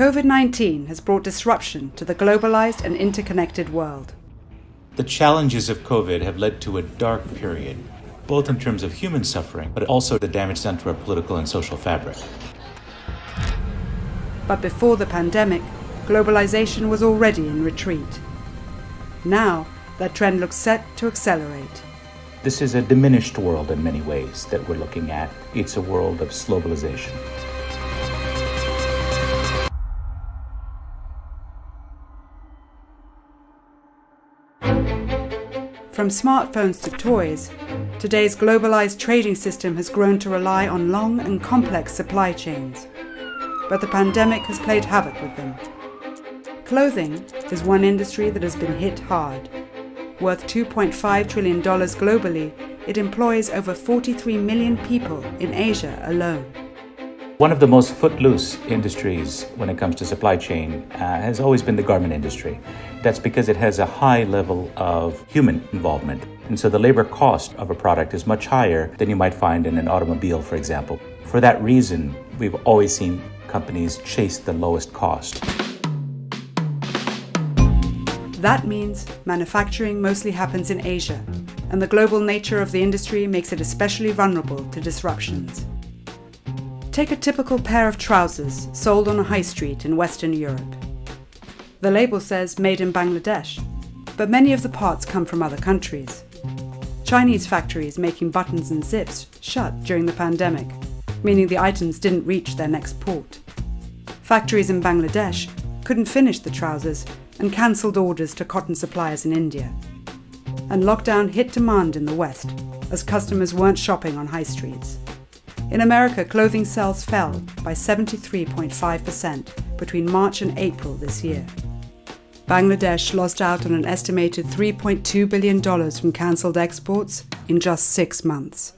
COVID-19 has brought disruption to the globalized and interconnected world. The challenges of COVID have led to a dark period, both in terms of human suffering, but also the damage done to our political and social fabric. But before the pandemic, globalization was already in retreat. Now, that trend looks set to accelerate. This is a diminished world in many ways that we're looking at. It's a world of globalization. From smartphones to toys, today's globalized trading system has grown to rely on long and complex supply chains. But the pandemic has played havoc with them. Clothing is one industry that has been hit hard. Worth $2.5 trillion globally, it employs over 43 million people in Asia alone. One of the most footloose industries when it comes to supply chain has always been the garment industry. That's because it has a high level of human involvement. And so the labor cost of a product is much higher than you might find in an automobile, for example. For that reason, we've always seen companies chase the lowest cost. That means manufacturing mostly happens in Asia, and the global nature of the industry makes it especially vulnerable to disruptions. Take a typical pair of trousers sold on a high street in Western Europe. The label says made in Bangladesh, but many of the parts come from other countries. Chinese factories making buttons and zips shut during the pandemic, meaning the items didn't reach their next port. Factories in Bangladesh couldn't finish the trousers and cancelled orders to cotton suppliers in India. And lockdown hit demand in the West, as customers weren't shopping on high streets. In America, clothing sales fell by 73.5% between March and April this year. Bangladesh lost out on an estimated $3.2 billion from cancelled exports in just 6 months.